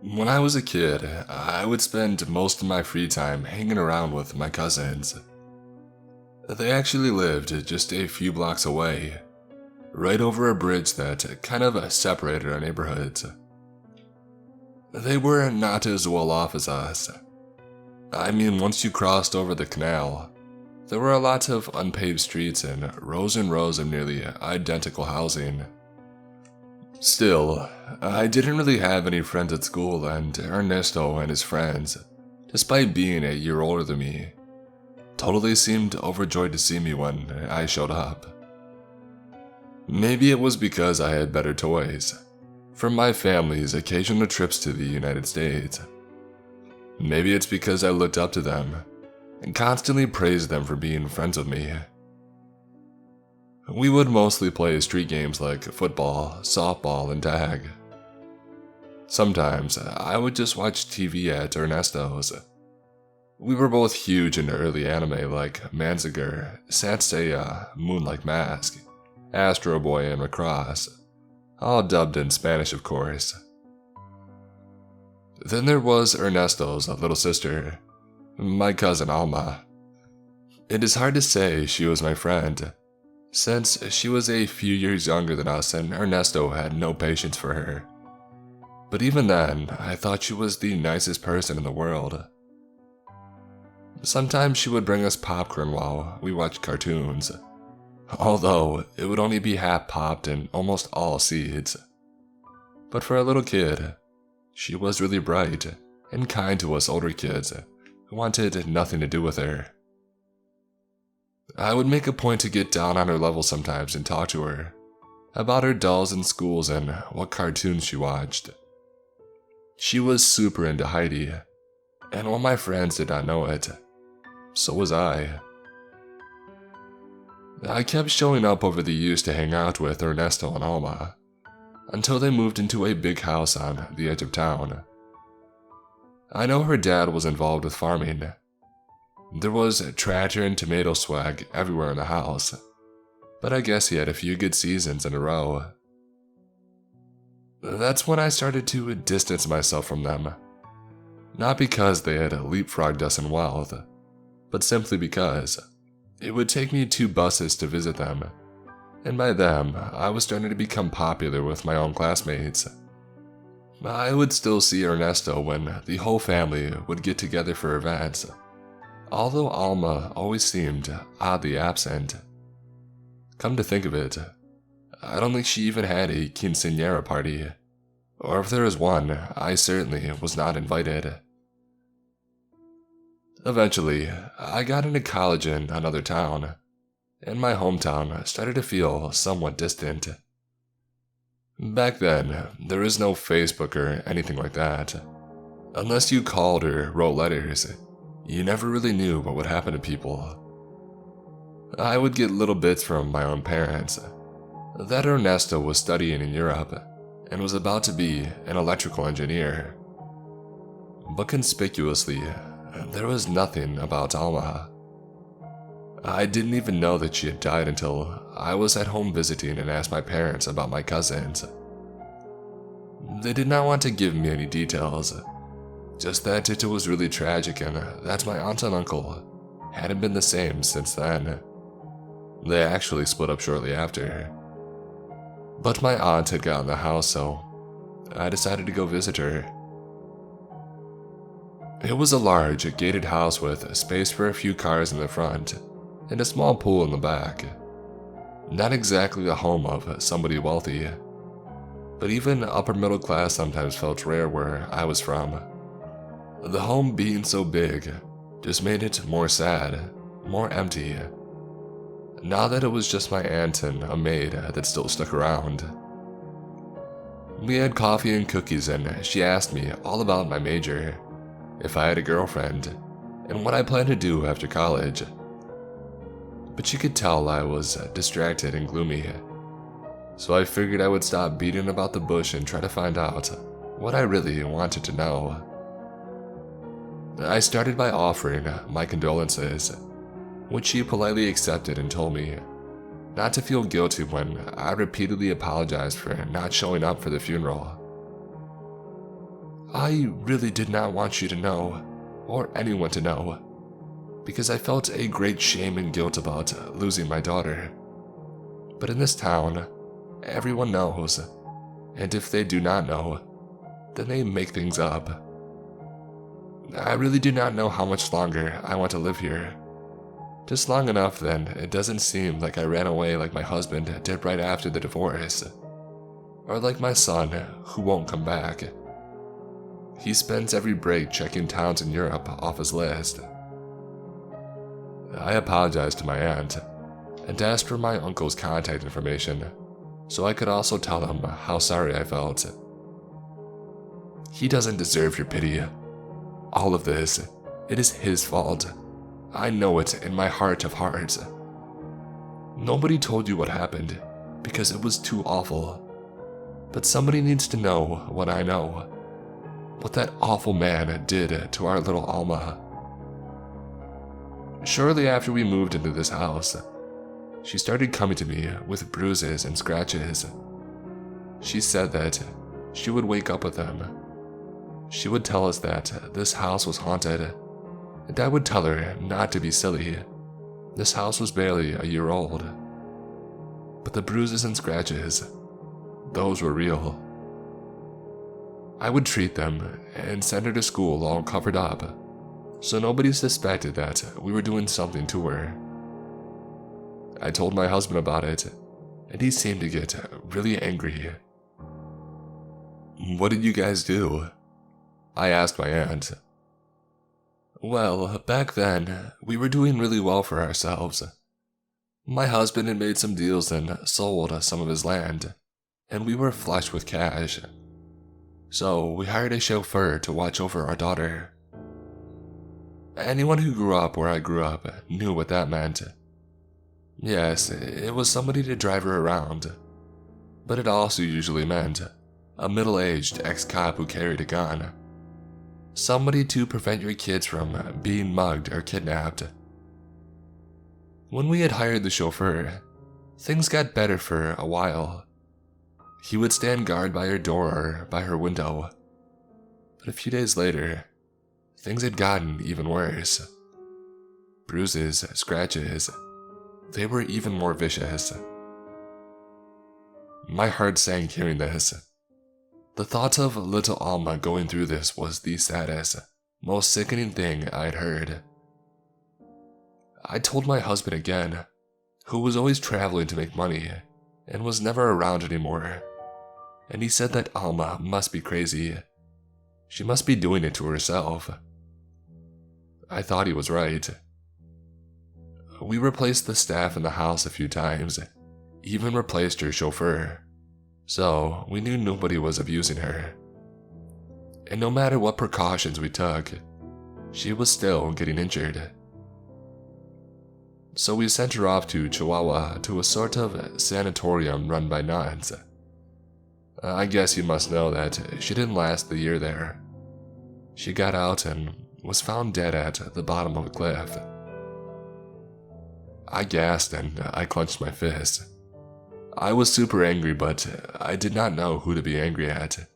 When I was a kid, I would spend most of my free time hanging around with my cousins. They actually lived just a few blocks away, right over a bridge that kind of separated our neighborhoods. They were not as well off as us. I mean, once you crossed over the canal, there were a lot of unpaved streets and rows of nearly identical housing. Still, I didn't really have any friends at school, and Ernesto and his friends, despite being a year older than me, totally seemed overjoyed to see me when I showed up. Maybe it was because I had better toys, from my family's occasional trips to the United States. Maybe it's because I looked up to them and constantly praised them for being friends with me. We would mostly play street games like football, softball, and tag. Sometimes I would just watch TV at Ernesto's. We were both huge into early anime like Manziger, Sanseiya, Moonlight Mask, Astro Boy, and Macross, all dubbed in Spanish of course. Then there was Ernesto's little sister, my cousin Alma. It is hard to say she was my friend, since she was a few years younger than us and Ernesto had no patience for her. But even then, I thought she was the nicest person in the world. Sometimes she would bring us popcorn while we watched cartoons, although it would only be half popped and almost all seeds. But for a little kid, she was really bright and kind to us older kids who wanted nothing to do with her. I would make a point to get down on her level sometimes and talk to her about her dolls in schools and what cartoons she watched. She was super into Heidi, and all my friends did not know it. So was I. I kept showing up over the years to hang out with Ernesto and Alma, until they moved into a big house on the edge of town. I know her dad was involved with farming. There was tractor and tomato swag everywhere in the house, but I guess he had a few good seasons in a row. That's when I started to distance myself from them. Not because they had leapfrogged us in wealth, but simply because it would take me 2 buses to visit them, and by them, I was starting to become popular with my own classmates. I would still see Ernesto when the whole family would get together for events, although Alma always seemed oddly absent. Come to think of it, I don't think she even had a quinceañera party, or if there was one, I certainly was not invited. Eventually, I got into college in another town, and my hometown started to feel somewhat distant. Back then, there was no Facebook or anything like that. Unless you called or wrote letters, you never really knew what would happen to people. I would get little bits from my own parents that Ernesto was studying in Europe and was about to be an electrical engineer. But conspicuously, there was nothing about Alma. I didn't even know that she had died until I was at home visiting and asked my parents about my cousins. They did not want to give me any details, just that it was really tragic and that my aunt and uncle hadn't been the same since then. They actually split up shortly after. But my aunt had gotten the house, so I decided to go visit her. It was a large, gated house with space for a few cars in the front and a small pool in the back. Not exactly the home of somebody wealthy, but even upper middle class sometimes felt rare where I was from. The home being so big just made it more sad, more empty. Now that it was just my aunt and a maid that still stuck around. We had coffee and cookies and she asked me all about my major, if I had a girlfriend, and what I planned to do after college. But she could tell I was distracted and gloomy, so I figured I would stop beating about the bush and try to find out what I really wanted to know. I started by offering my condolences, which she politely accepted and told me not to feel guilty when I repeatedly apologized for not showing up for the funeral. I really did not want you to know, or anyone to know, because I felt a great shame and guilt about losing my daughter. But in this town, everyone knows, and if they do not know, then they make things up. I really do not know how much longer I want to live here. Just long enough, then it doesn't seem like I ran away like my husband did right after the divorce, or like my son who won't come back. He spends every break checking towns in Europe off his list. I apologized to my aunt and asked for my uncle's contact information so I could also tell him how sorry I felt. He doesn't deserve your pity. All of this, it is his fault. I know it in my heart of hearts. Nobody told you what happened because it was too awful. But somebody needs to know what I know. What that awful man did to our little Alma. Shortly after we moved into this house, she started coming to me with bruises and scratches. She said that she would wake up with them. She would tell us that this house was haunted, and I would tell her not to be silly. This house was barely a year old. But the bruises and scratches, those were real. I would treat them and send her to school all covered up, so nobody suspected that we were doing something to her. I told my husband about it, and he seemed to get really angry. "What did you guys do?" I asked my aunt. "Well, back then, we were doing really well for ourselves. My husband had made some deals and sold some of his land, and we were flush with cash. So we hired a chauffeur to watch over our daughter. Anyone who grew up where I grew up knew what that meant. Yes, it was somebody to drive her around, but it also usually meant a middle-aged ex-cop who carried a gun. Somebody to prevent your kids from being mugged or kidnapped. When we had hired the chauffeur, things got better for a while. He would stand guard by her door or by her window. But a few days later, things had gotten even worse. Bruises, scratches, they were even more vicious. My heart sank hearing this. The thought of little Alma going through this was the saddest, most sickening thing I'd heard. I told my husband again, who was always traveling to make money and was never around anymore, and he said that Alma must be crazy. She must be doing it to herself. I thought he was right. We replaced the staff in the house a few times, even replaced her chauffeur, so we knew nobody was abusing her. And no matter what precautions we took, she was still getting injured. So we sent her off to Chihuahua to a sort of sanatorium run by nuns. I guess you must know that she didn't last the year there. She got out and was found dead at the bottom of a cliff. I gasped and I clenched my fist. I was super angry, but I did not know who to be angry at.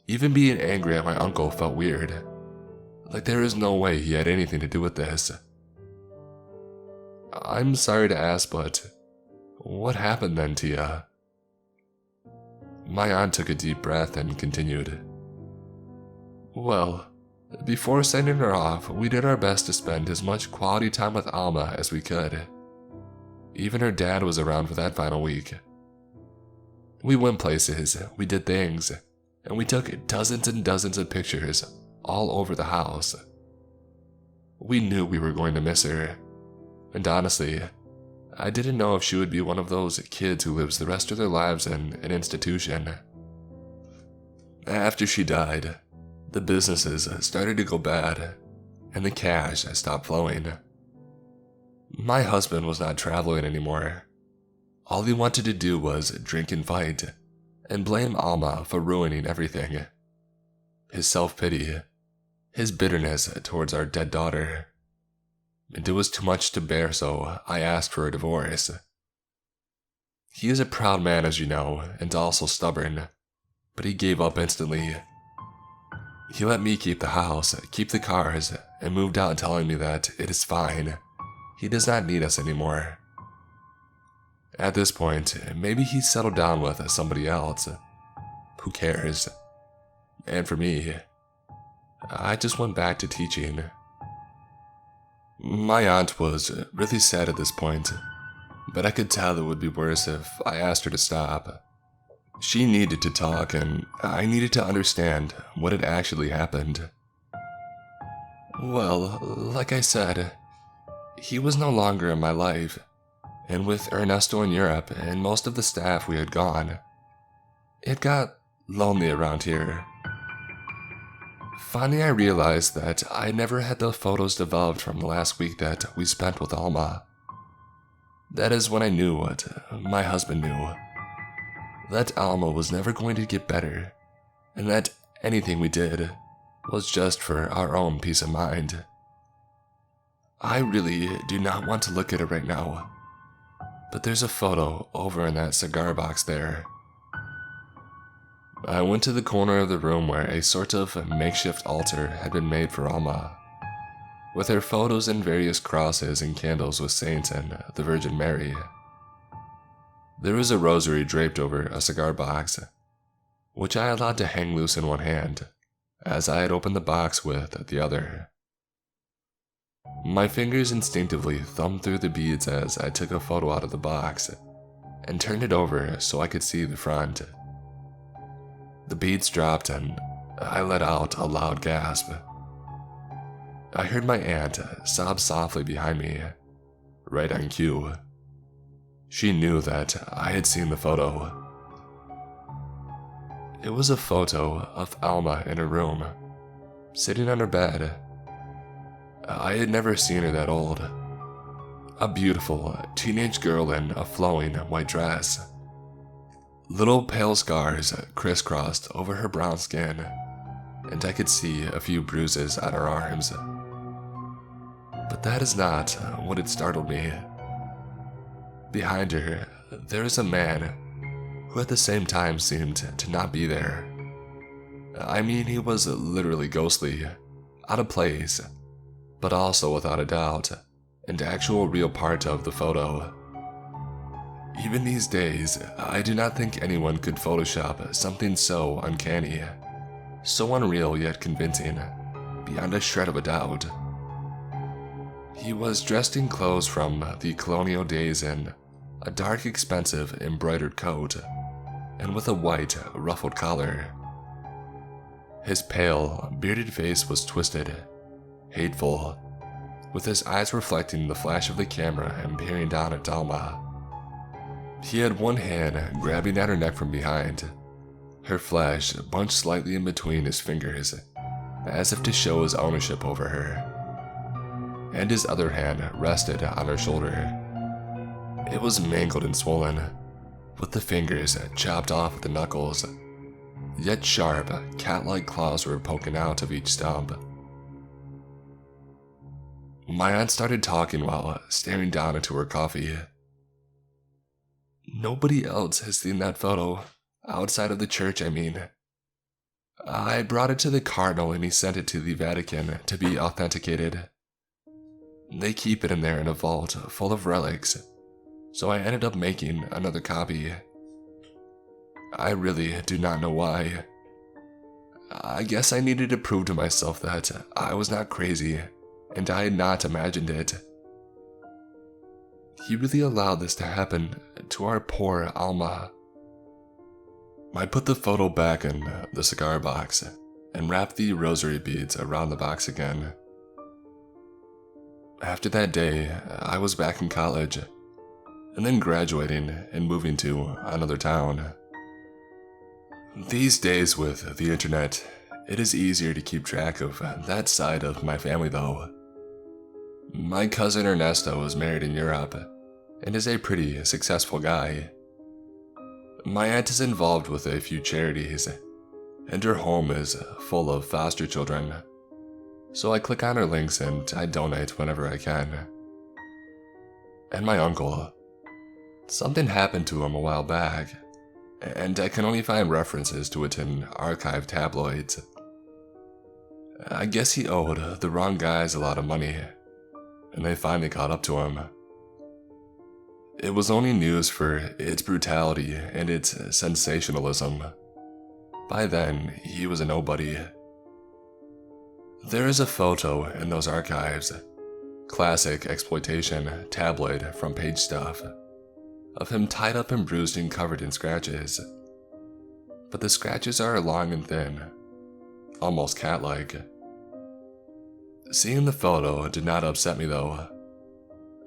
Even being angry at my uncle felt weird. Like there is no way he had anything to do with this. I'm sorry to ask, but what happened then, Tia? My aunt took a deep breath and continued. Well, before sending her off, we did our best to spend as much quality time with Alma as we could. Even her dad was around for that final week. We went places, we did things, and we took dozens and dozens of pictures all over the house. We knew we were going to miss her, and honestly, I didn't know if she would be one of those kids who lives the rest of their lives in an institution. After she died, the businesses started to go bad, and the cash stopped flowing. My husband was not traveling anymore. All he wanted to do was drink and fight, and blame Alma for ruining everything. His self-pity, his bitterness towards our dead daughter. And it was too much to bear, so I asked for a divorce. He is a proud man, as you know, and also stubborn, but he gave up instantly. He let me keep the house, keep the cars, and moved out telling me that it is fine. He does not need us anymore. At this point, maybe he settled down with somebody else. Who cares? And for me, I just went back to teaching. My aunt was really sad at this point, but I could tell it would be worse if I asked her to stop. She needed to talk, and I needed to understand what had actually happened. Well, like I said, he was no longer in my life, and with Ernesto in Europe and most of the staff we had gone, it got lonely around here. Finally, I realized that I never had the photos developed from the last week that we spent with Alma. That is when I knew what my husband knew. That Alma was never going to get better, and that anything we did was just for our own peace of mind. I really do not want to look at it right now, but there's a photo over in that cigar box there. I went to the corner of the room where a sort of makeshift altar had been made for Alma, with her photos and various crosses and candles with saints and the Virgin Mary. There was a rosary draped over a cigar box, which I allowed to hang loose in one hand, as I had opened the box with the other. My fingers instinctively thumbed through the beads as I took a photo out of the box and turned it over so I could see the front. The beads dropped and I let out a loud gasp. I heard my aunt sob softly behind me, right on cue. She knew that I had seen the photo. It was a photo of Alma in her room, sitting on her bed. I had never seen her that old. A beautiful teenage girl in a flowing white dress. Little pale scars crisscrossed over her brown skin, and I could see a few bruises on her arms. But that is not what had startled me. Behind her, there is a man who at the same time seemed to not be there. I mean, he was literally ghostly, out of place, but also without a doubt, an actual real part of the photo. Even these days, I do not think anyone could Photoshop something so uncanny, so unreal yet convincing, beyond a shred of a doubt. He was dressed in clothes from the colonial days in a dark, expensive, embroidered coat, and with a white, ruffled collar. His pale, bearded face was twisted, hateful, with his eyes reflecting the flash of the camera and peering down at Alma. He had one hand grabbing at her neck from behind, her flesh bunched slightly in between his fingers, as if to show his ownership over her, and his other hand rested on her shoulder. It was mangled and swollen, with the fingers chopped off at the knuckles, yet sharp, cat-like claws were poking out of each stump. My aunt started talking while staring down into her coffee. Nobody else has seen that photo, outside of the church, I mean. I brought it to the cardinal and he sent it to the Vatican to be authenticated. They keep it in there in a vault full of relics, so I ended up making another copy. I really do not know why. I guess I needed to prove to myself that I was not crazy, and I had not imagined it. He really allowed this to happen to our poor Alma. I put the photo back in the cigar box and wrapped the rosary beads around the box again. After that day, I was back in college, and then graduating and moving to another town. These days with the internet, it is easier to keep track of that side of my family though. My cousin Ernesto is married in Europe and is a pretty successful guy. My aunt is involved with a few charities, and her home is full of foster children. So I click on her links and I donate whenever I can. And my uncle. Something happened to him a while back, and I can only find references to it in archived tabloids. I guess he owed the wrong guys a lot of money, and they finally caught up to him. It was only news for its brutality and its sensationalism. By then, he was a nobody. There is a photo in those archives, classic exploitation tabloid front page stuff, of him tied up and bruised and covered in scratches. But the scratches are long and thin, almost cat-like. Seeing the photo did not upset me though.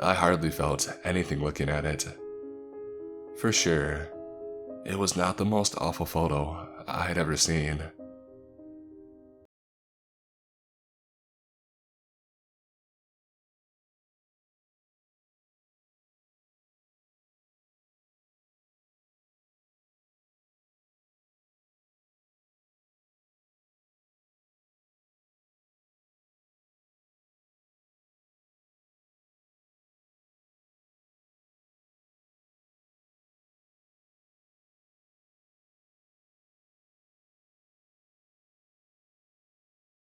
I hardly felt anything looking at it. For sure, it was not the most awful photo I had ever seen.